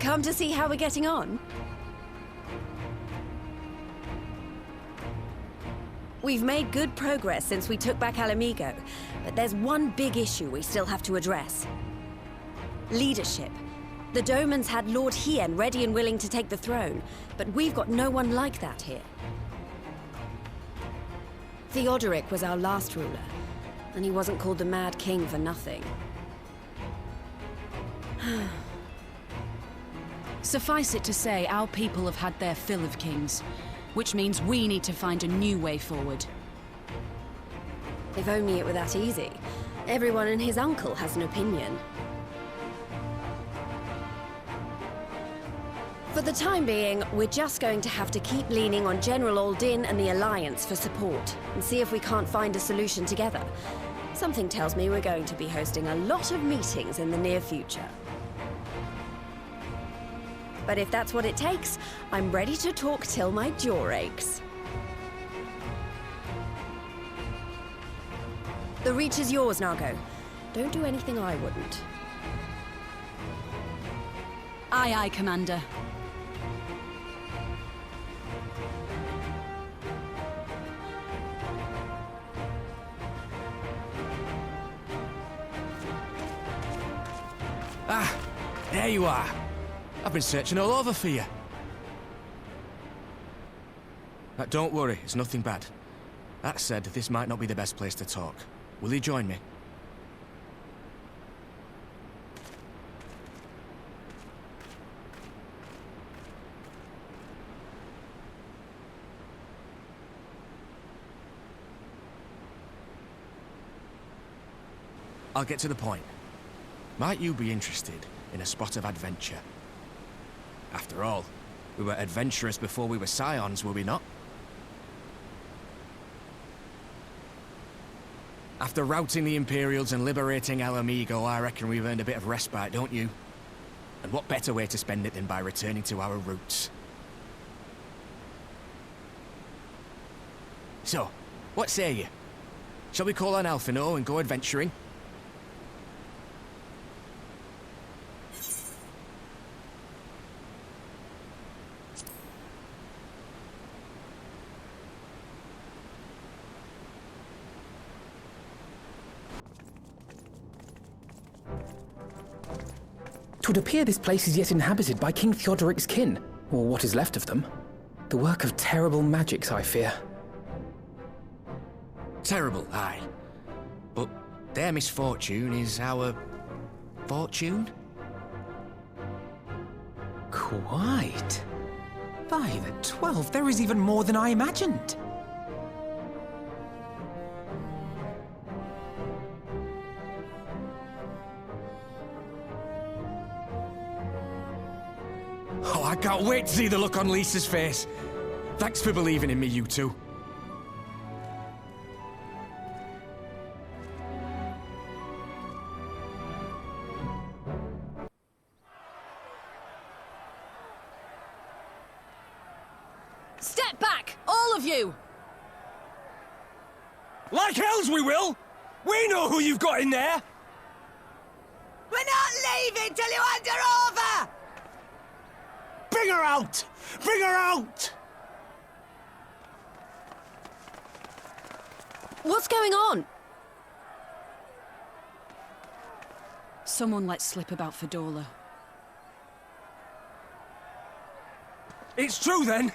Come to see how we're getting on? We've made good progress since we took back Alamigo, but there's one big issue we still have to address. Leadership. The Domans had Lord Hien ready and willing to take the throne, but we've got no one like that here. Theodoric was our last ruler, and he wasn't called the Mad King for nothing. Suffice it to say, our people have had their fill of kings, which means we need to find a new way forward. If only it were that easy. Everyone and his uncle has an opinion. For the time being, we're just going to have to keep leaning on General Aldin and the Alliance for support, and see if we can't find a solution together. Something tells me we're going to be hosting a lot of meetings in the near future. But if that's what it takes, I'm ready to talk till my jaw aches. The Reach is yours, Nago. Don't do anything I wouldn't. Aye, aye, Commander. Ah, there you are. I've been searching all over for you. Don't worry, it's nothing bad. That said, this might not be the best place to talk. Will you join me? I'll get to the point. Might you be interested in a spot of adventure? After all, we were adventurous before we were scions, were we not? After routing the Imperials and liberating Alamigo, I reckon we've earned a bit of respite, don't you? And what better way to spend it than by returning to our roots? So, what say you? Shall we call on Alphino and go adventuring? It would appear this place is yet inhabited by King Theodoric's kin, or what is left of them. The work of terrible magics, I fear. Terrible, aye. But their misfortune is our fortune? Quite. By the 12, there is even more than I imagined. Oh, I can't wait to see the look on Lisa's face. Thanks for believing in me, you two. Step back, all of you! Like hells we will! We know who you've got in there! We're not leaving till you hand her over! Bring her out! Bring her out! What's going on? Someone let slip about Fedorla. It's true then!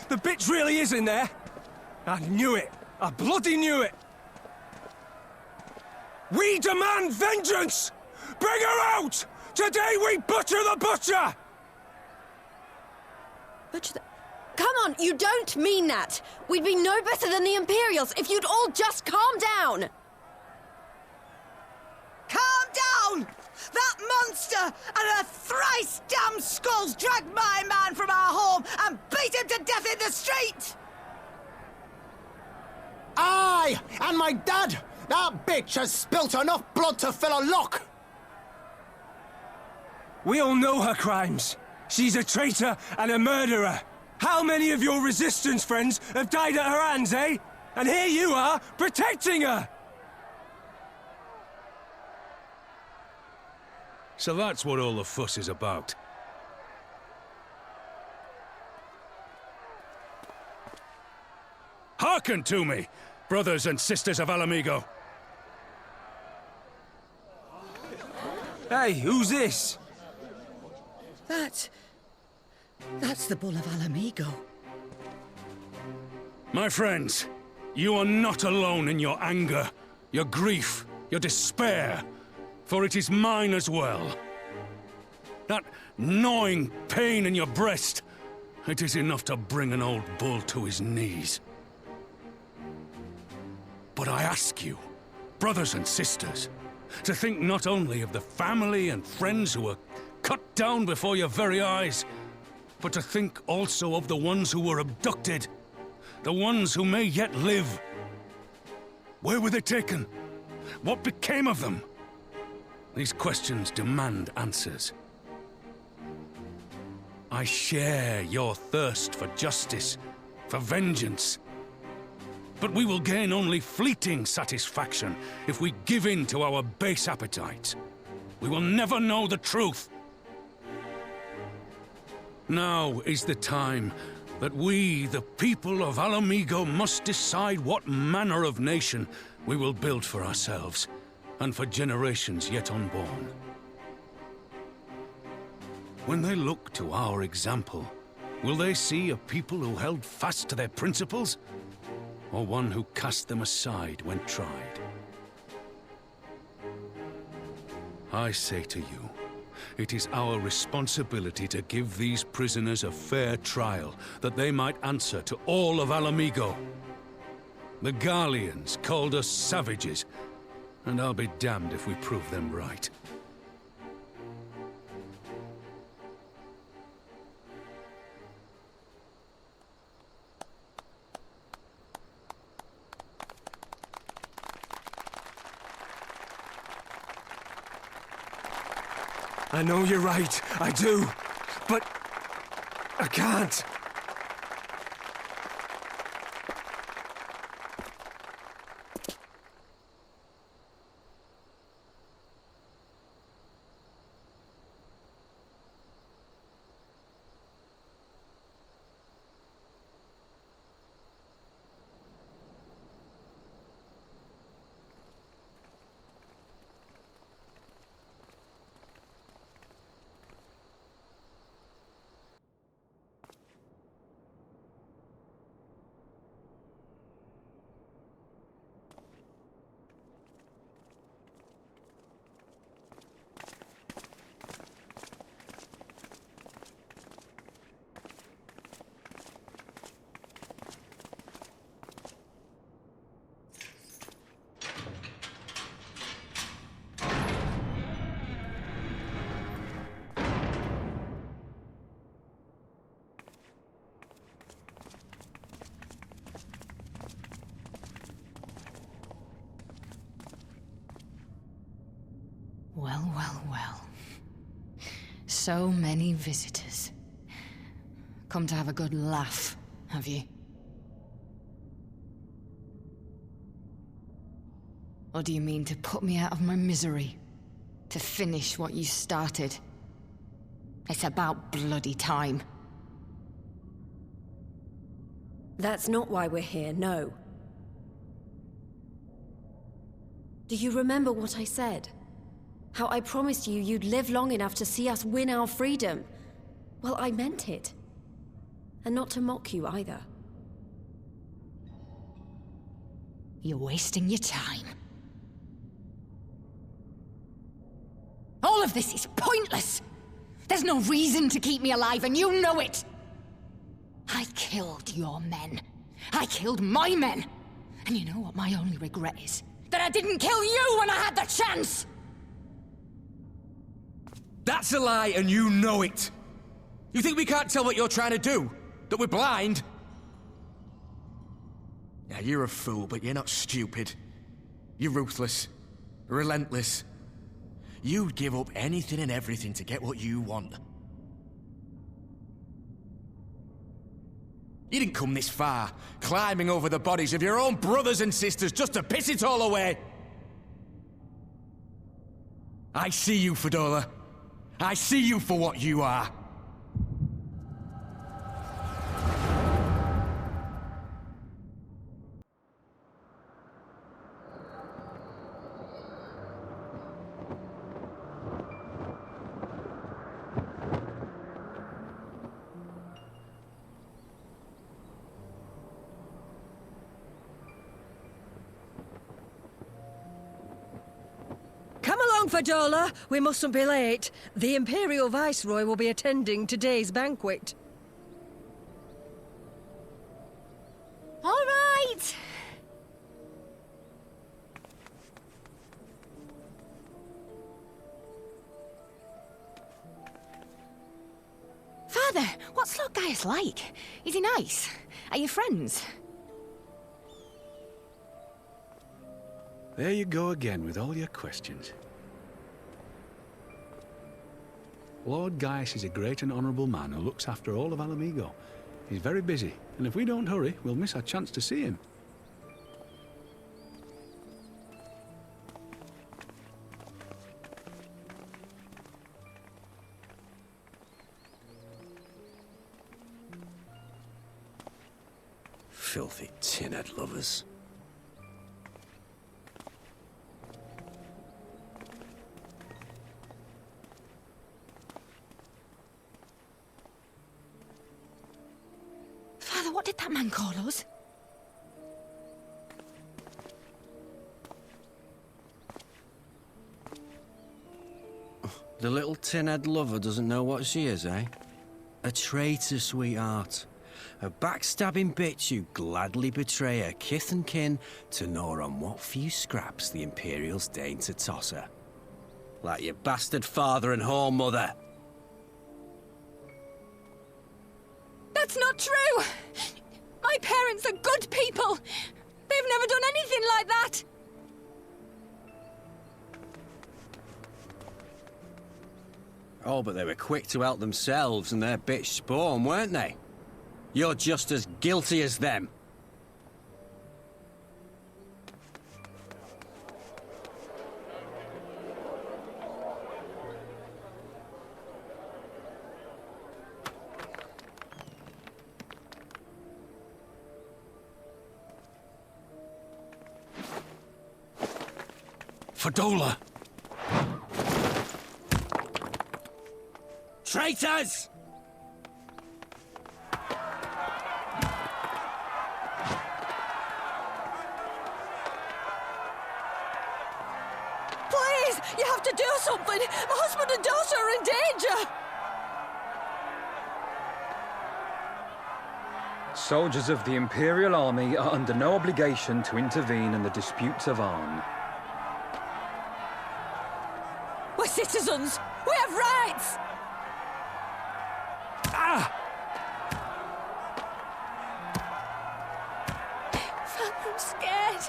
The bitch really is in there! I knew it! I bloody knew it! We demand vengeance! Bring her out! Today we butcher the butcher! Come on, you don't mean that! We'd be no better than the Imperials if you'd all just calm down! Calm down! That monster and her thrice damned skulls dragged my man from our home and beat him to death in the street! Aye! And my dad! That bitch has spilt enough blood to fill a lock! We all know her crimes. She's a traitor and a murderer. How many of your resistance friends have died at her hands, eh? And here you are, protecting her! So that's what all the fuss is about. Hearken to me, brothers and sisters of Alamigo. Hey, who's this? That's the Bull of Alamigo. My friends, you are not alone in your anger, your grief, your despair, for it is mine as well. That gnawing pain in your breast, it is enough to bring an old bull to his knees. But I ask you, brothers and sisters, to think not only of the family and friends who were cut down before your very eyes, but to think also of the ones who were abducted, the ones who may yet live. Where were they taken? What became of them? These questions demand answers. I share your thirst for justice, for vengeance. But we will gain only fleeting satisfaction if we give in to our base appetites. We will never know the truth. Now is the time that we, the people of Alamigo, must decide what manner of nation we will build for ourselves, and for generations yet unborn. When they look to our example, will they see a people who held fast to their principles, or one who cast them aside when tried? I say to you, it is our responsibility to give these prisoners a fair trial, that they might answer to all of Alamigo. The Garleans called us savages, and I'll be damned if we prove them right. I know you're right, I do. But I can't. Well, well, well. So many visitors. Come to have a good laugh, have you? Or do you mean to put me out of my misery? To finish what you started? It's about bloody time. That's not why we're here, no. Do you remember what I said? How I promised you you'd live long enough to see us win our freedom? Well, I meant it. And not to mock you either. You're wasting your time. All of this is pointless! There's no reason to keep me alive, and you know it! I killed your men. I killed my men! And you know what my only regret is? That I didn't kill you when I had the chance! That's a lie, and you know it! You think we can't tell what you're trying to do? That we're blind? Yeah, you're a fool, but you're not stupid. You're ruthless. Relentless. You'd give up anything and everything to get what you want. You didn't come this far, climbing over the bodies of your own brothers and sisters just to piss it all away. I see you, Fedora. I see you for what you are. along, Fadola. We mustn't be late. The Imperial Viceroy will be attending today's banquet. All right. Father, what's Lord Gaius like? Is he nice? Are you friends? There you go again with all your questions. Lord Gaius is a great and honourable man who looks after all of Alamigo. He's very busy, and if we don't hurry, we'll miss our chance to see him. Filthy tin-head lovers. Father, what did that man call us? The little tin-head lover doesn't know what she is, eh? A traitor, sweetheart. A backstabbing bitch who'd gladly betray her kith and kin to gnaw on what few scraps the Imperials deign to toss her. Like your bastard father and whore mother. That's not true! My parents are good people! They've never done anything like that! Oh, but they were quick to help themselves and their bitch spawn, weren't they? You're just as guilty as them. Fadola! Traitors! Please, you have to do something. My husband and daughter are in danger. Soldiers of the Imperial Army are under no obligation to intervene in the disputes of Arn. We're citizens. We have rights. I'm scared.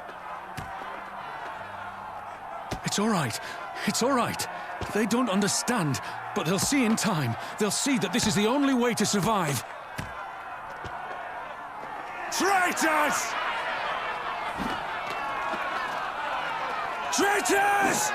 It's all right. It's all right. They don't understand, but they'll see in time. They'll see that this is the only way to survive. Traitors! Traitors!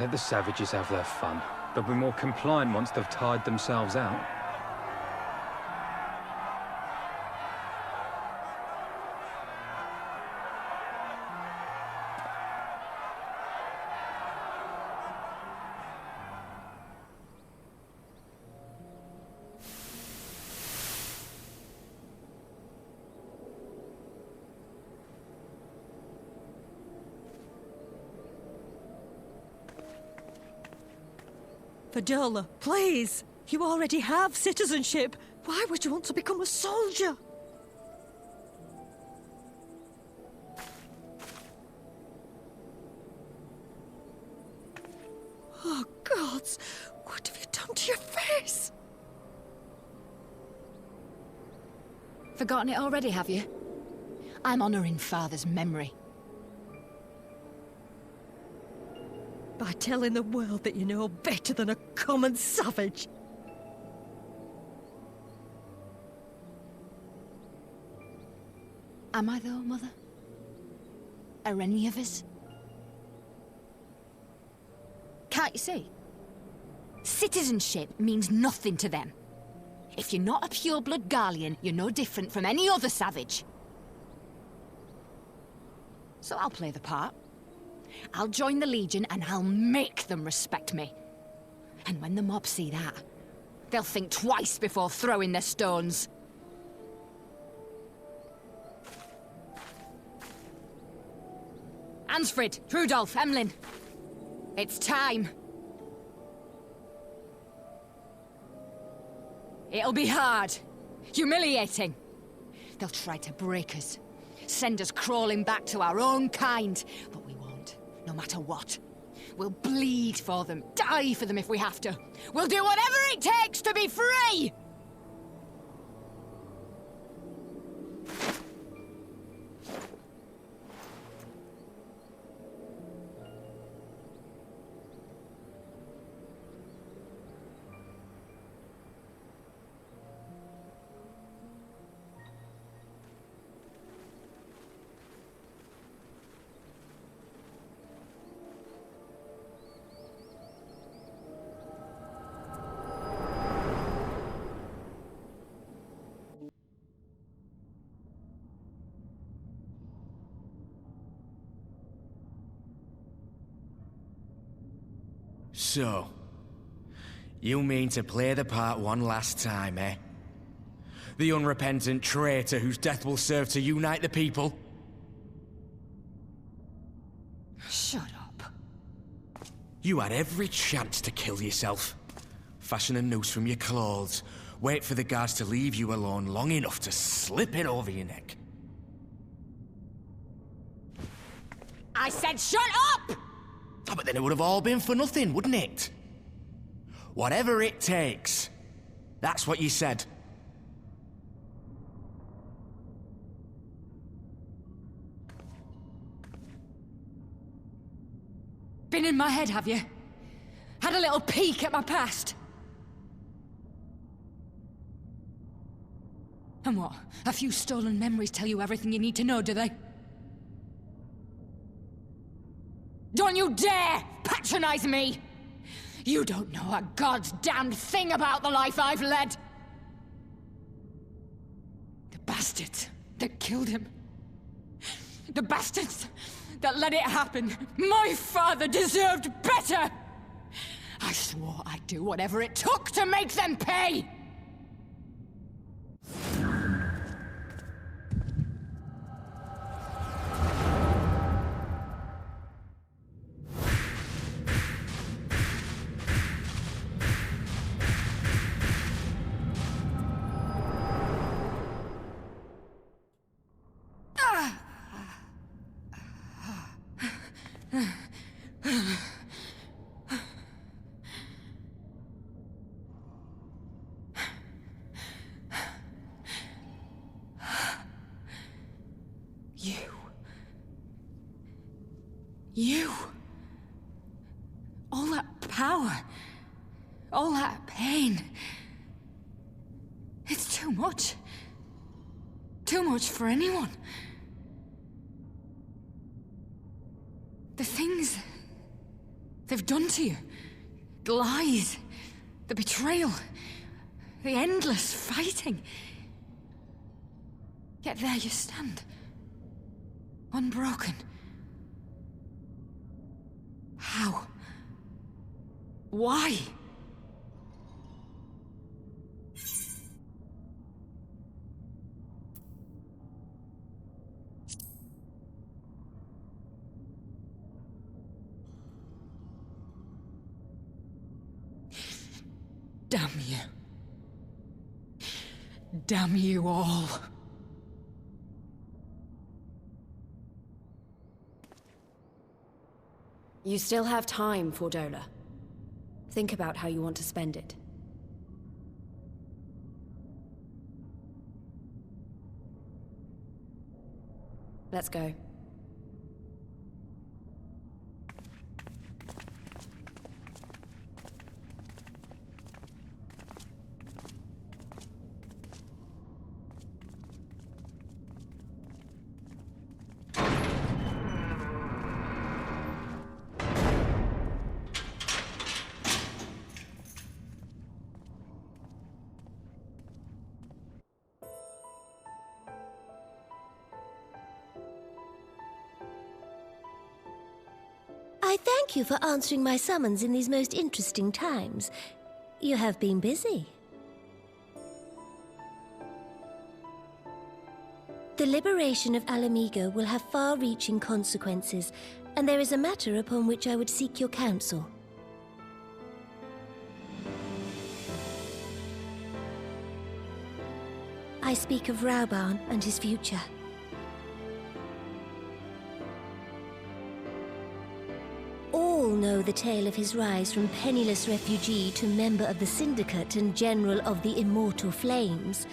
Let the savages have their fun. They'll be more compliant once they've tired themselves out. Fadola, please. You already have citizenship. Why would you want to become a soldier? Oh, gods. What have you done to your face? Forgotten it already, have you? I'm honouring Father's memory. By telling the world that you know better than a common savage. Am I though, Mother? Are any of us? Can't you see? Citizenship means nothing to them. If you're not a pure-blood Garlean, you're no different from any other savage. So I'll play the part. I'll join the Legion and I'll make them respect me. And when the mob see that, they'll think twice before throwing their stones. Ansfrid, Rudolph, Emlyn. It's time. It'll be hard. Humiliating. They'll try to break us. Send us crawling back to our own kind. But we won't, no matter what. We'll bleed for them, die for them if we have to. We'll do whatever it takes to be free! So, you mean to play the part one last time, eh? The unrepentant traitor whose death will serve to unite the people? Shut up. You had every chance to kill yourself. Fashion a noose from your clothes, wait for the guards to leave you alone long enough to slip it over your neck. I said shut up! Oh, but then it would have all been for nothing, wouldn't it? Whatever it takes. That's what you said. Been in my head, have you? Had a little peek at my past? And what? A few stolen memories tell you everything you need to know, do they? Don't you dare patronize me! You don't know a god's damned thing about the life I've led! The bastards that killed him. The bastards that let it happen. My father deserved better! I swore I'd do whatever it took to make them pay! You. All that power. All that pain. It's too much. Too much for anyone. The things they've done to you. The lies. The betrayal. The endless fighting. Yet there you stand. Unbroken. How? Why? Damn you. Damn you all. You still have time, Fordola. Think about how you want to spend it. Let's go. Thank you for answering my summons in these most interesting times. You have been busy. The liberation of Alamigo will have far-reaching consequences, and there is a matter upon which I would seek your counsel. I speak of Rauban and his future. All know the tale of his rise from penniless refugee to member of the Syndicate and General of the Immortal Flames.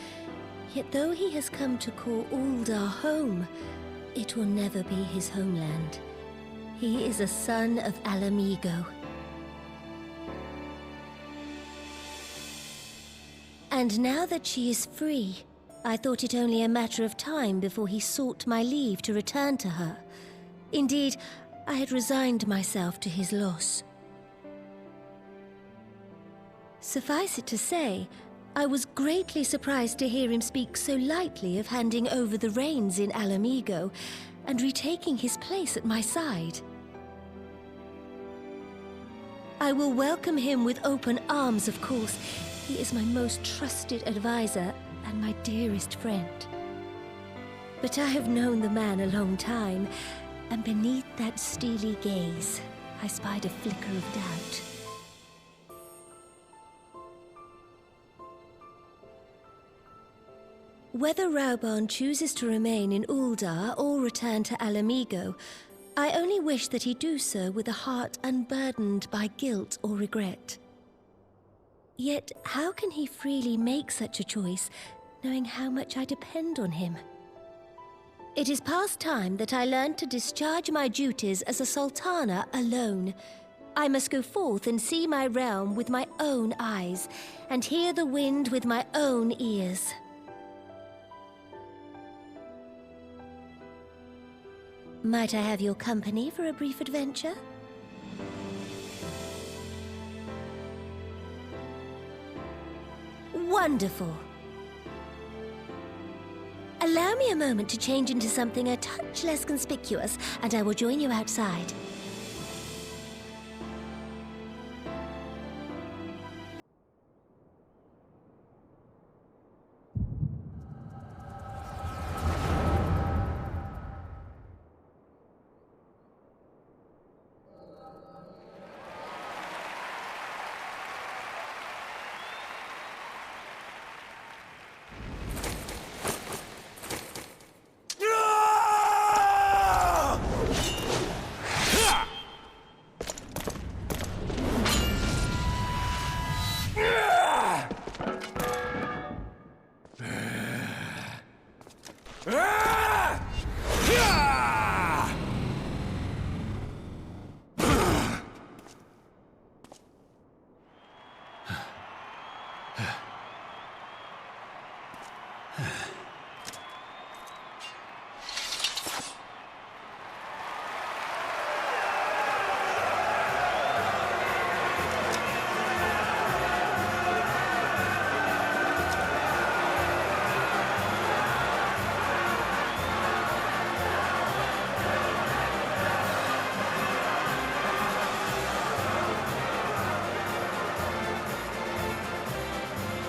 Yet though he has come to call Uldar home, it will never be his homeland. He is a son of Alamigo. And now that she is free, I thought it only a matter of time before he sought my leave to return to her. Indeed, I had resigned myself to his loss. Suffice it to say, I was greatly surprised to hear him speak so lightly of handing over the reins in Alamigo and retaking his place at my side. I will welcome him with open arms, of course. He is my most trusted advisor and my dearest friend. But I have known the man a long time, and beneath that steely gaze, I spied a flicker of doubt. Whether Rauban chooses to remain in Uldar or return to Alamigo, I only wish that he do so with a heart unburdened by guilt or regret. Yet, how can he freely make such a choice, knowing how much I depend on him? It is past time that I learned to discharge my duties as a sultana alone. I must go forth and see my realm with my own eyes, and hear the wind with my own ears. Might I have your company for a brief adventure? Wonderful. Allow me a moment to change into something a touch less conspicuous, and I will join you outside.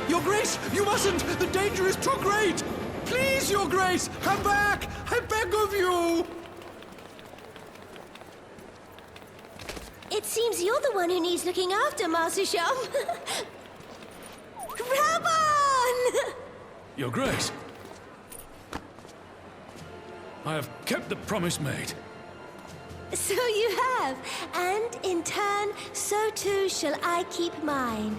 Your Grace, you mustn't! The danger is too great! Please, Your Grace, come back! I beg of you! It seems you're the one who needs looking after, Master Sham. Rauban! Your Grace, I have kept the promise made. So you have, and in turn, so too shall I keep mine.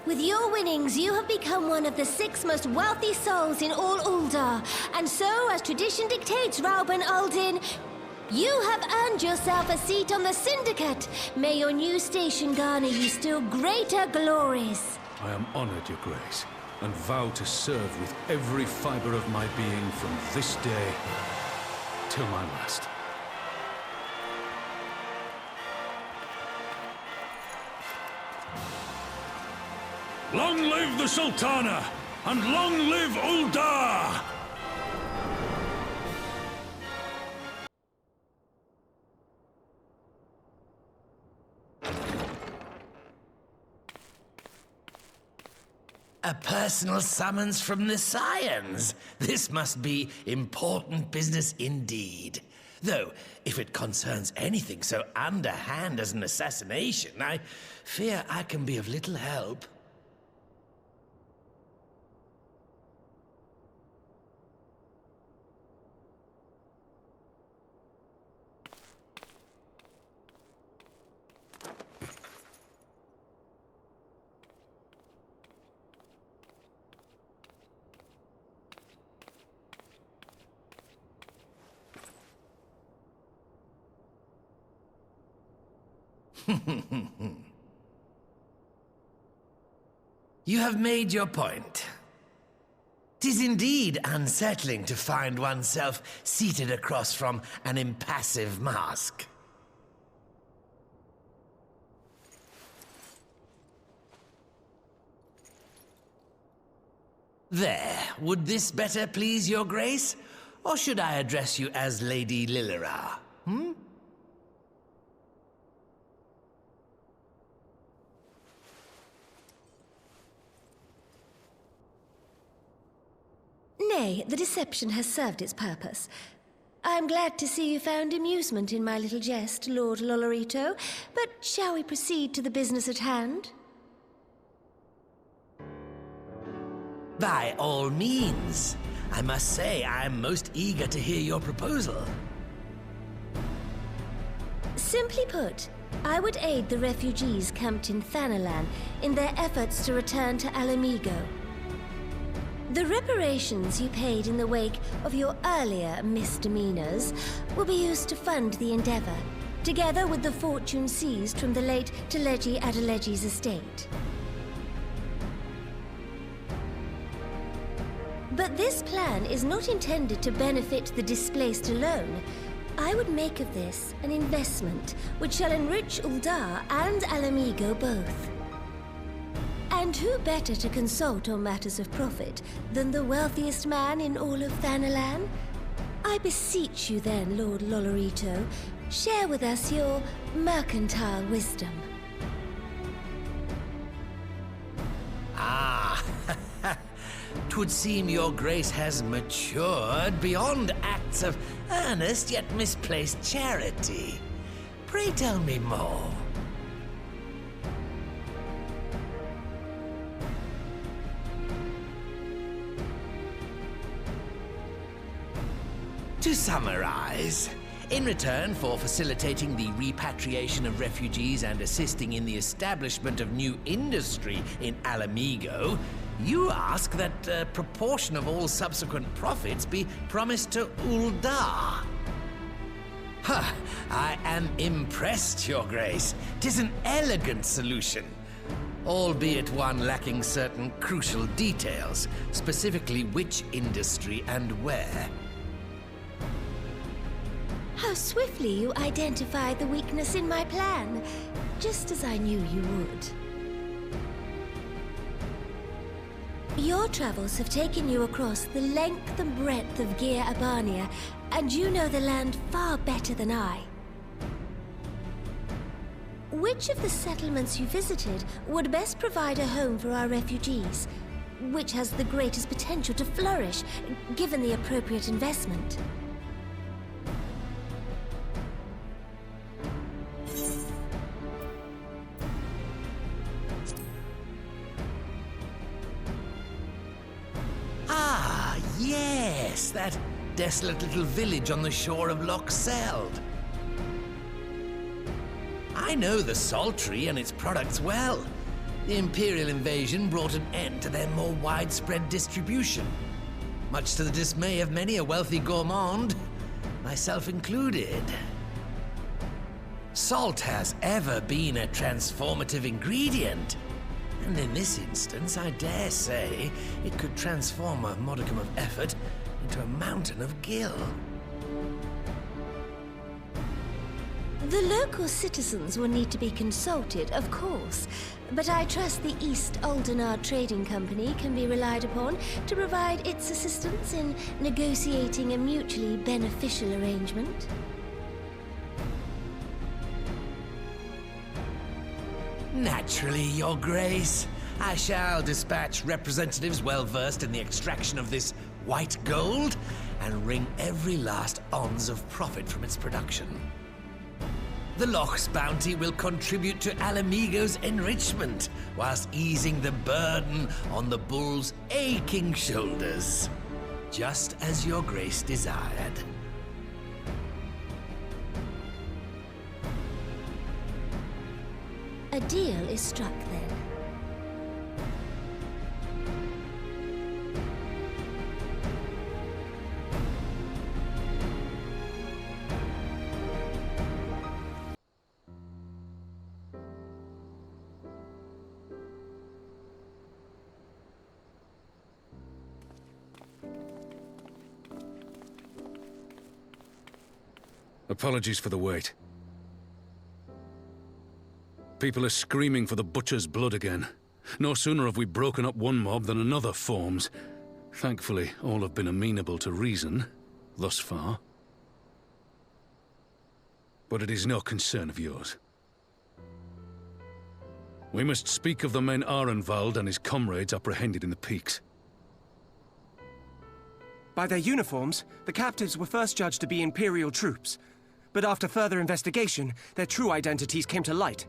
With your winnings, you have become one of the 6 most wealthy souls in all Uldar, and so, as tradition dictates, Rauban Aldin, you have earned yourself a seat on the Syndicate. May your new station garner you still greater glories. I am honored, Your Grace, and vow to serve with every fiber of my being from this day till my last. Long live the Sultana, and long live Uldar! A personal summons from the Scions. This must be important business indeed. Though, if it concerns anything so underhand as an assassination, I fear I can be of little help. You have made your point. 'Tis indeed unsettling to find oneself seated across from an impassive mask. There, would this better please your grace? Or should I address you as Lady Lilira? Nay, the deception has served its purpose. I'm glad to see you found amusement in my little jest, Lord Lolorito, but shall we proceed to the business at hand? By all means. I must say I am most eager to hear your proposal. Simply put, I would aid the refugees camped in Thanalan in their efforts to return to Alamigo. The reparations you paid in the wake of your earlier misdemeanors will be used to fund the endeavor, together with the fortune seized from the late Teleji Adeleji's estate. But this plan is not intended to benefit the displaced alone. I would make of this an investment which shall enrich Uldar and Alamigo both. And who better to consult on matters of profit than the wealthiest man in all of Thanalan? I beseech you then, Lord Lolorito, share with us your mercantile wisdom. Ah, 'twould seem your grace has matured beyond acts of earnest yet misplaced charity. Pray tell me more. To summarize, in return for facilitating the repatriation of refugees and assisting in the establishment of new industry in Alamigo, you ask that a proportion of all subsequent profits be promised to Uldar. Ha! I am impressed, Your Grace. 'Tis an elegant solution, albeit one lacking certain crucial details, specifically which industry and where. How swiftly you identified the weakness in my plan, just as I knew you would. Your travels have taken you across the length and breadth of Gir Abania, and you know the land far better than I. Which of the settlements you visited would best provide a home for our refugees? Which has the greatest potential to flourish, given the appropriate investment? Yes, that desolate little village on the shore of Loch Seld. I know the Saltry and its products well. The Imperial invasion brought an end to their more widespread distribution, much to the dismay of many a wealthy gourmand, myself included. Salt has ever been a transformative ingredient. And in this instance, I dare say, it could transform a modicum of effort into a mountain of gill. The local citizens will need to be consulted, of course, but I trust the East Aldenar Trading Company can be relied upon to provide its assistance in negotiating a mutually beneficial arrangement. Naturally, Your Grace. I shall dispatch representatives well-versed in the extraction of this white gold and wring every last ounce of profit from its production. The Loch's bounty will contribute to Alamigo's enrichment, whilst easing the burden on the bull's aching shoulders. Just as your grace desired. A deal is struck then. Apologies for the wait. People are screaming for the Butcher's blood again. No sooner have we broken up one mob than another forms. Thankfully, all have been amenable to reason, thus far. But it is no concern of yours. We must speak of the men Arenvald and his comrades apprehended in the peaks. By their uniforms, the captives were first judged to be Imperial troops. But after further investigation, their true identities came to light.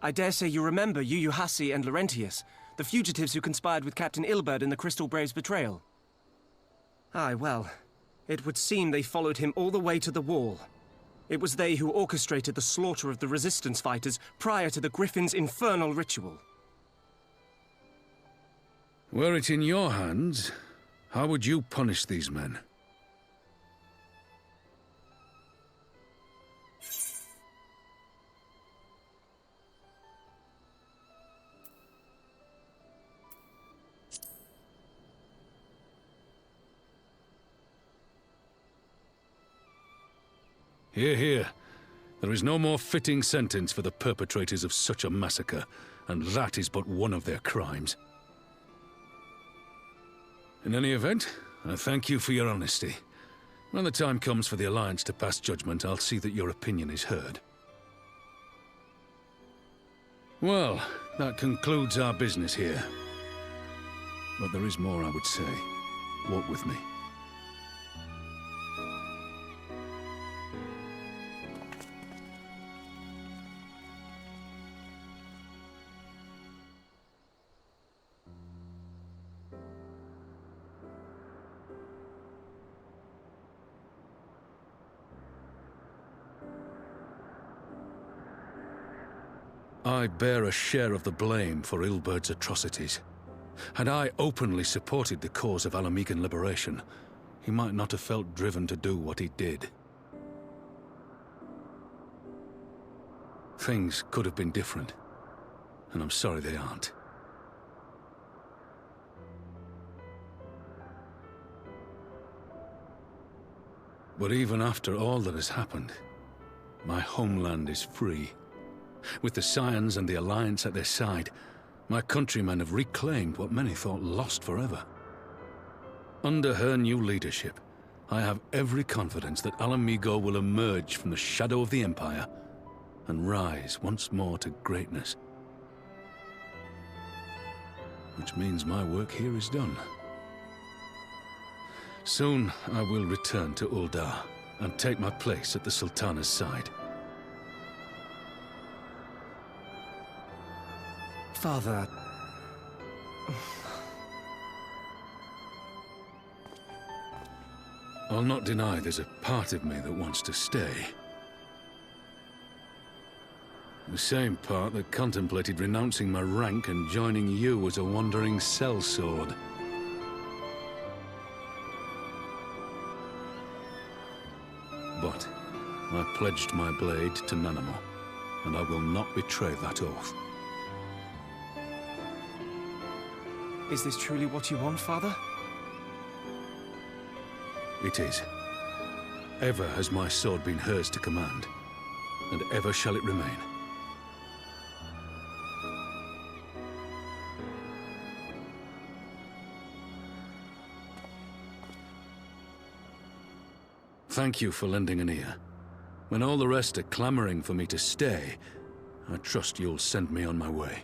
I dare say you remember Yuyuhasi and Laurentius, the fugitives who conspired with Captain Ilberd in the Crystal Brave's betrayal. Aye, well, it would seem they followed him all the way to the wall. It was they who orchestrated the slaughter of the Resistance fighters prior to the Griffin's infernal ritual. Were it in your hands, how would you punish these men? Hear, hear. There is no more fitting sentence for the perpetrators of such a massacre, and that is but one of their crimes. In any event, I thank you for your honesty. When the time comes for the Alliance to pass judgment, I'll see that your opinion is heard. Well, that concludes our business here. But there is more I would say. Walk with me. I bear a share of the blame for Ilberd's atrocities. Had I openly supported the cause of Alamigan liberation, he might not have felt driven to do what he did. Things could have been different, and I'm sorry they aren't. But even after all that has happened, my homeland is free. With the Scions and the Alliance at their side, my countrymen have reclaimed what many thought lost forever. Under her new leadership, I have every confidence that Alamigo will emerge from the shadow of the Empire and rise once more to greatness. Which means my work here is done. Soon I will return to Uldar and take my place at the Sultana's side. Father... I'll not deny there's a part of me that wants to stay. The same part that contemplated renouncing my rank and joining you as a wandering sellsword. But I pledged my blade to Nanamo, and I will not betray that oath. Is this truly what you want, Father? It is. Ever has my sword been hers to command, and ever shall it remain. Thank you for lending an ear. When all the rest are clamoring for me to stay, I trust you'll send me on my way.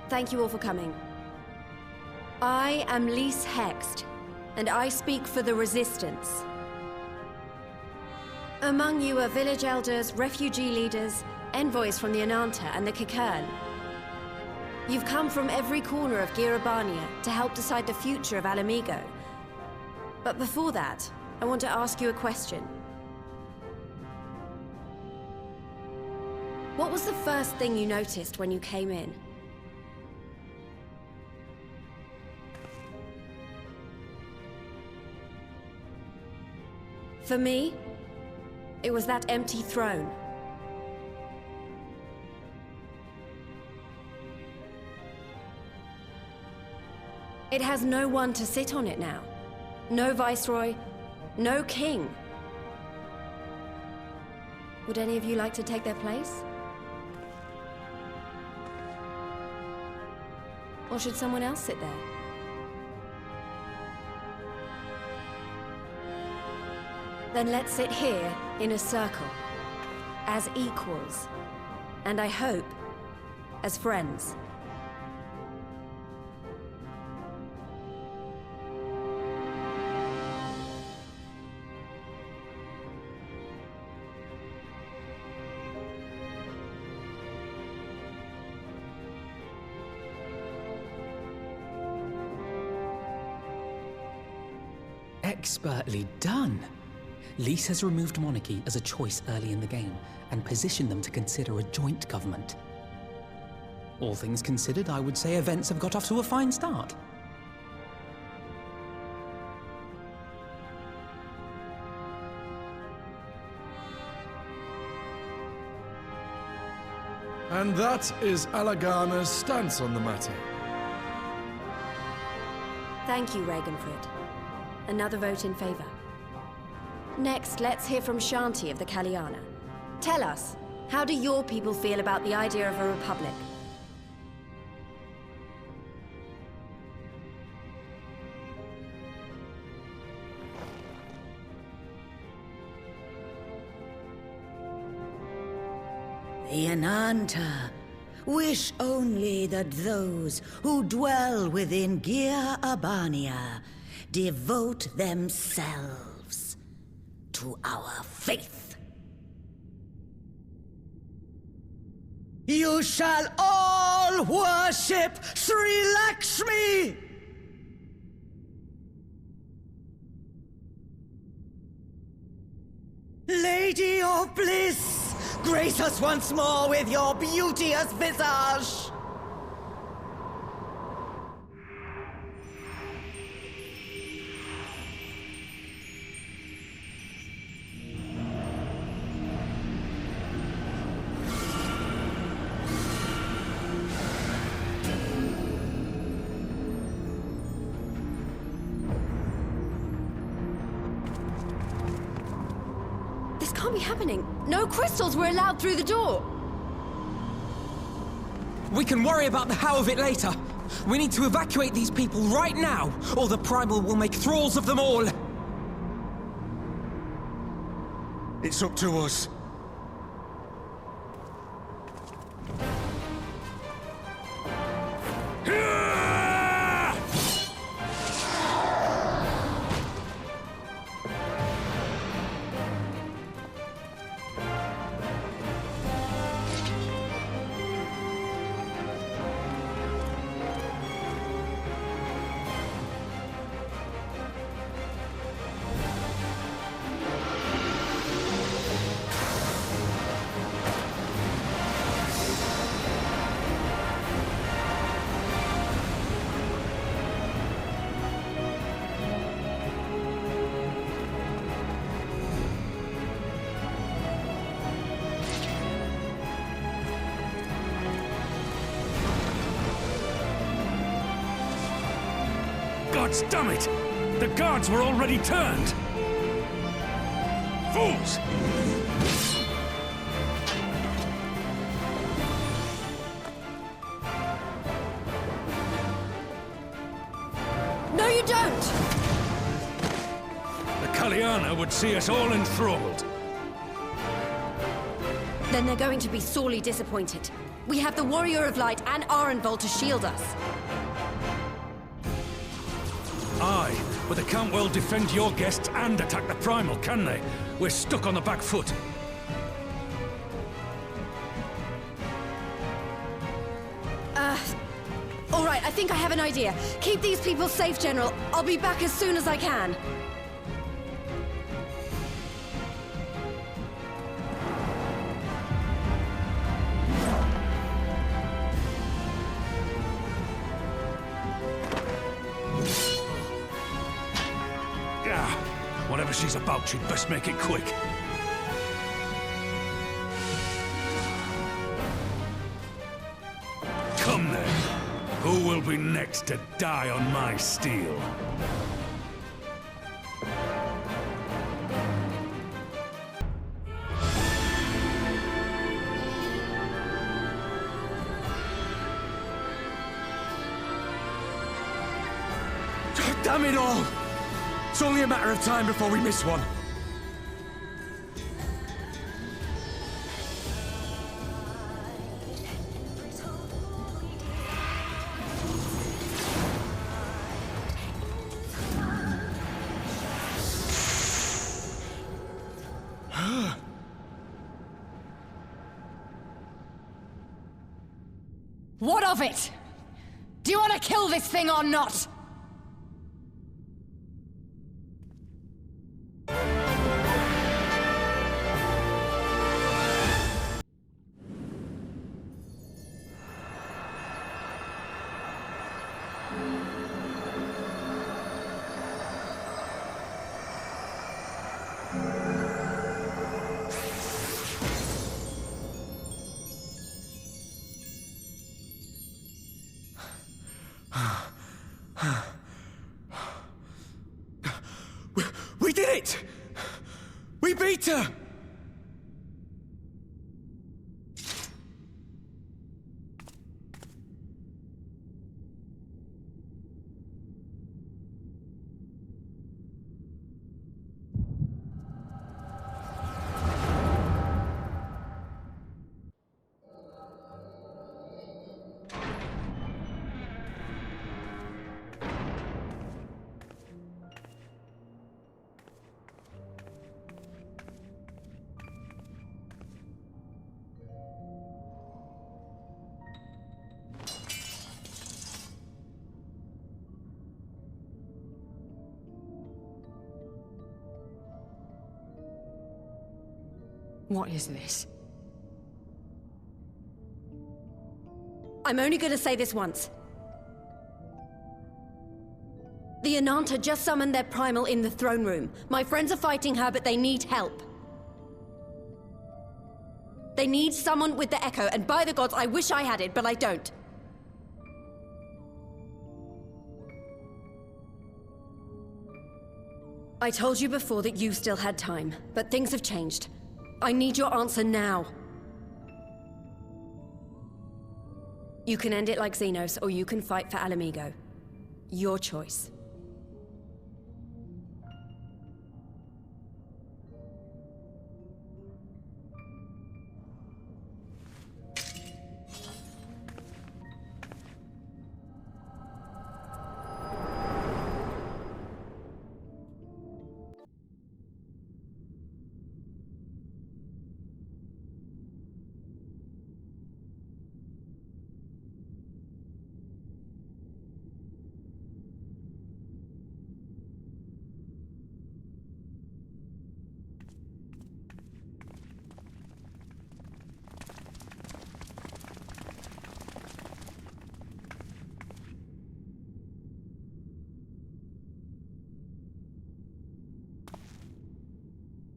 Thank you all for coming. I am Lys Hext, and I speak for the Resistance. Among you are village elders, refugee leaders, envoys from the Ananta and the Kikern. You've come from every corner of Girabania to help decide the future of Alamigo. But before that, I want to ask you a question. What was the first thing you noticed when you came in? For me, it was that empty throne. It has no one to sit on it now. No viceroy, no king. Would any of you like to take their place? Or should someone else sit there? Then let's sit here in a circle, as equals, and I hope, as friends. Expertly done. Lys has removed monarchy as a choice early in the game, and positioned them to consider a joint government. All things considered, I would say events have got off to a fine start. And that is Alagana's stance on the matter. Thank you, Ragenfrid. Another vote in favor. Next, let's hear from Shanti of the Kaliana. Tell us, how do your people feel about the idea of a republic? The Ananta wish only that those who dwell within Girabania devote themselves to our faith. You shall all worship Sri Lakshmi! Lady of Bliss, grace us once more with your beauteous visage! Can't be happening. No crystals were allowed through the door. We can worry about the how of it later. We need to evacuate these people right now, or the Primal will make thralls of them all. It's up to us. guards, damn it! The guards were already turned! Fools! No, you don't! The Kaliana would see us all enthralled. Then they're going to be sorely disappointed. We have the Warrior of Light and Arenvold to shield us. Aye, but they can't well defend your guests and attack the Primal, can they? We're stuck on the back foot. All right, I think I have an idea. Keep these people safe, General. I'll be back as soon as I can. Yeah, whatever she's about, she'd best make it quick. Come then. Who will be next to die on my steel? Damn it all! It's only a matter of time before we miss one. What of it? Do you want to kill this thing or not? We did it! We beat her! What is this? I'm only gonna say this once. The Ananta just summoned their primal in the throne room. My friends are fighting her, but they need help. They need someone with the Echo, and by the gods, I wish I had it, but I don't. I told you before that you still had time, but things have changed. I need your answer now. You can end it like Xenos, or you can fight for Alamigo. Your choice.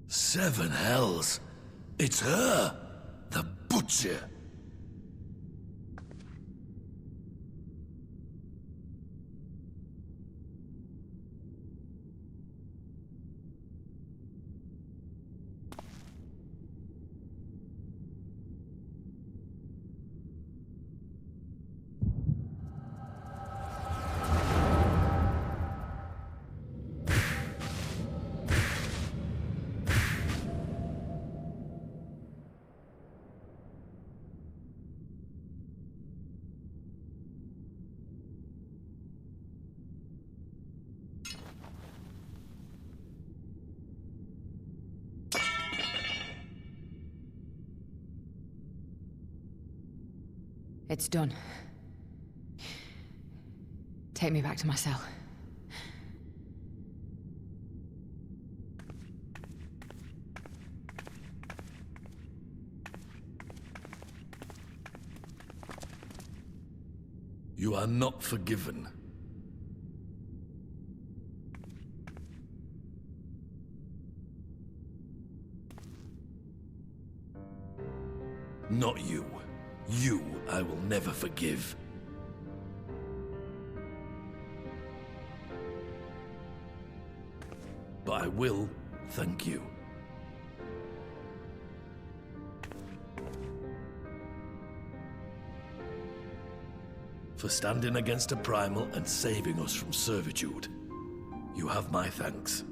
Seven hells. It's her, the Butcher. It's done. Take me back to my cell. You are not forgiven. Not you. You I will never forgive. But I will thank you. For standing against a primal and saving us from servitude. You have my thanks.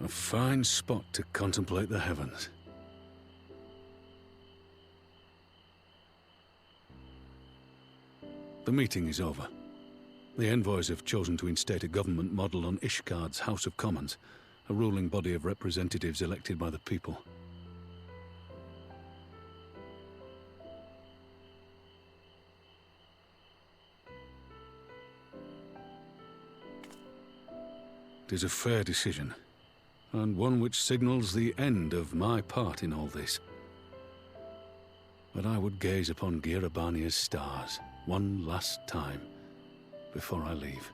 A fine spot to contemplate the heavens. The meeting is over. The envoys have chosen to instate a government model on Ishgard's House of Commons, a ruling body of representatives elected by the people. It is a fair decision, and one which signals the end of my part in all this. But I would gaze upon Girabania's stars one last time before I leave.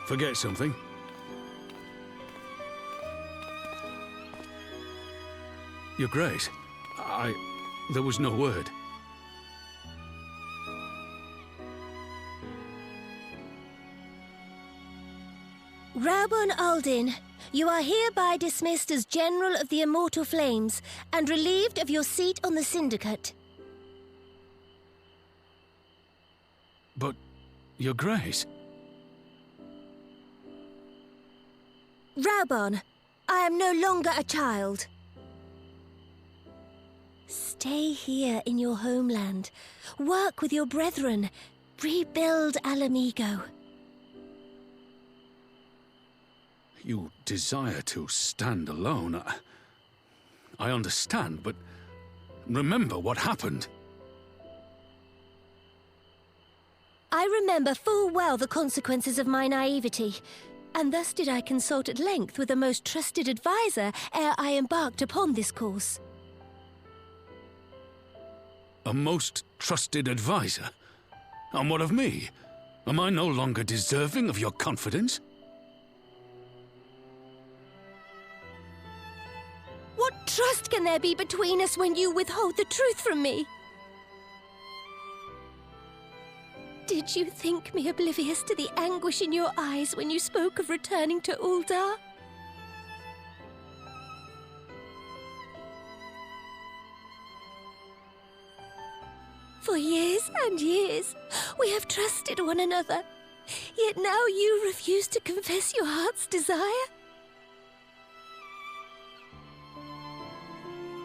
Forget something? Your Grace, there was no word. Rabun Aldin, you are hereby dismissed as General of the Immortal Flames and relieved of your seat on the Syndicate. But, Your Grace... Rabon, I am no longer a child. Stay here in your homeland. Work with your brethren. Rebuild Alamigo. You desire to stand alone. I understand, but remember what happened. I remember full well the consequences of my naivety, and thus did I consult at length with a most trusted advisor ere I embarked upon this course. A most trusted advisor? And what of me? Am I no longer deserving of your confidence? What trust can there be between us when you withhold the truth from me? Did you think me oblivious to the anguish in your eyes when you spoke of returning to Uldar? For years and years, we have trusted one another. Yet now you refuse to confess your heart's desire?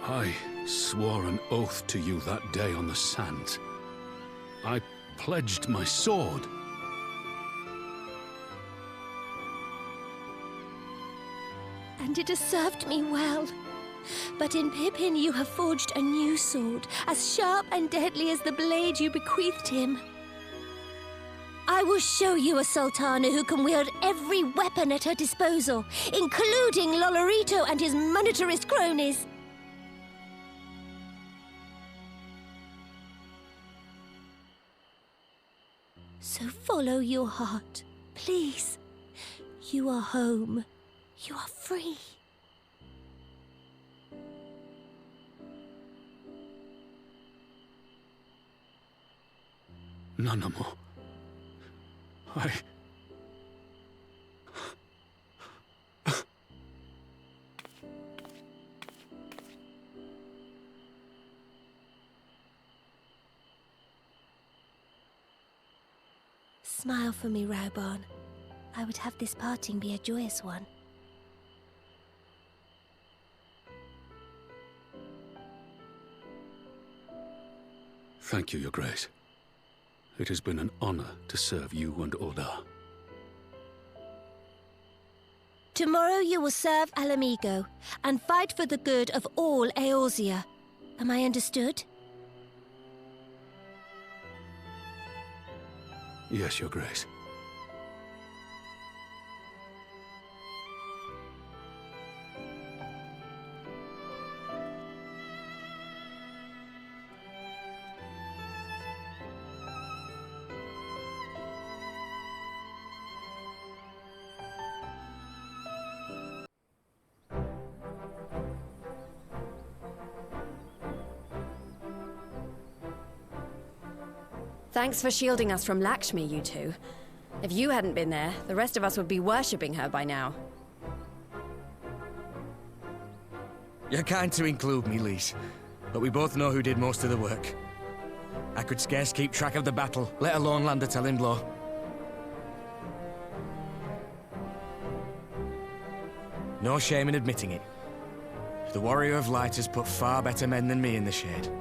I swore an oath to you that day on the sands. I pledged my sword. and it has served me well. But in Pippin you have forged a new sword, as sharp and deadly as the blade you bequeathed him. I will show you a Sultana who can wield every weapon at her disposal, including Lolorito and his monetarist cronies. So follow your heart, please. You are home. You are free. Nanamo. Smile for me, Raubon. I would have this parting be a joyous one. Thank you, Your Grace. It has been an honor to serve you and Oda. Tomorrow you will serve Alamigo and fight for the good of all Eorzea. Am I understood? Yes, Your Grace. Thanks for shielding us from Lakshmi, you two. If you hadn't been there, the rest of us would be worshipping her by now. You're kind to include me, Lise, but we both know who did most of the work. I could scarce keep track of the battle, let alone land a telling blow. No shame in admitting it. The Warrior of Light has put far better men than me in the shade.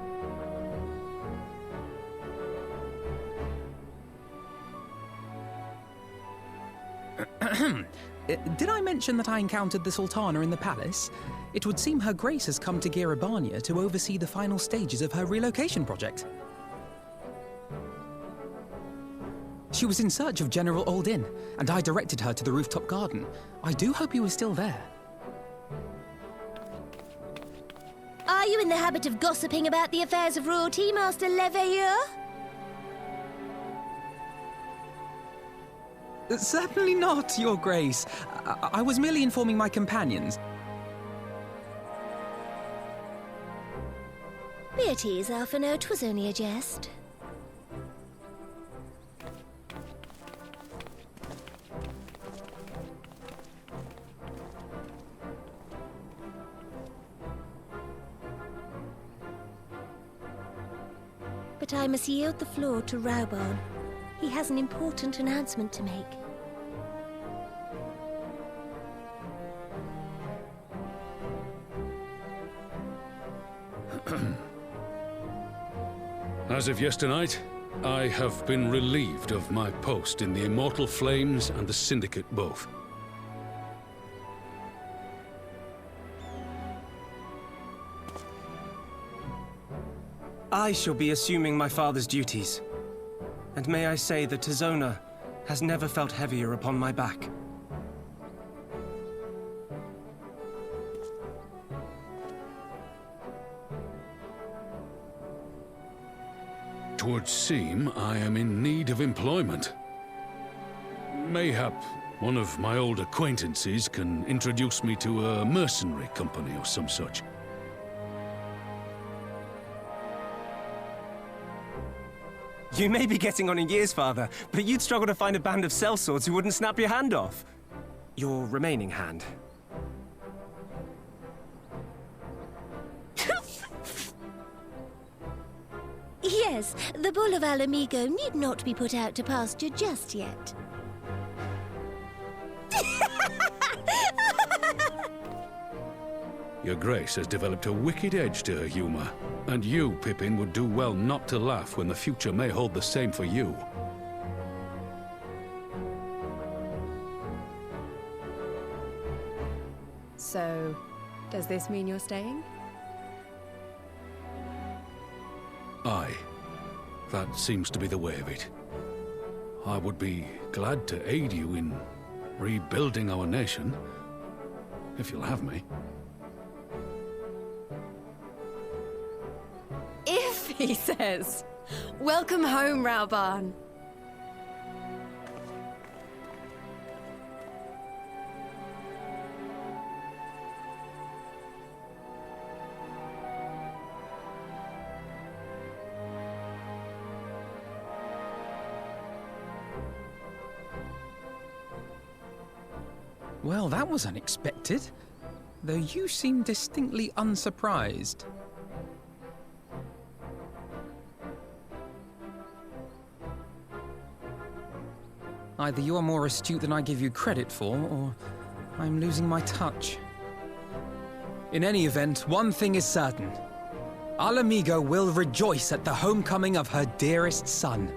Did I mention that I encountered the Sultana in the palace? It would seem Her Grace has come to Girabania to oversee the final stages of her relocation project. She was in search of General Oldin, and I directed her to the rooftop garden. I do hope he was still there. Are you in the habit of gossiping about the affairs of royalty, Master Leveilleur? Certainly not, Your Grace. I was merely informing my companions. Be at ease, Alphino. 'Twas only a jest. But I must yield the floor to Raubon. He has an important announcement to make. As of yesternight, I have been relieved of my post in the Immortal Flames and the Syndicate both. I shall be assuming my father's duties. And may I say that Tizona has never felt heavier upon my back. Twould seem I am in need of employment. Mayhap one of my old acquaintances can introduce me to a mercenary company or some such. You may be getting on in years, Father, but you'd struggle to find a band of sellswords who wouldn't snap your hand off. Your remaining hand. Yes, the bull of Alamigo need not be put out to pasture just yet. Your Grace has developed a wicked edge to her humor, and you, Pippin, would do well not to laugh when the future may hold the same for you. So Does this mean you're staying? Aye. That seems to be the way of it. I would be glad to aid you in rebuilding our nation, if you'll have me. If, he says. Welcome home, Rauban. Well, that was unexpected. Though you seem distinctly unsurprised. Either you are more astute than I give you credit for, or I'm losing my touch. In any event, one thing is certain. Ala Mhigo will rejoice at the homecoming of her dearest son.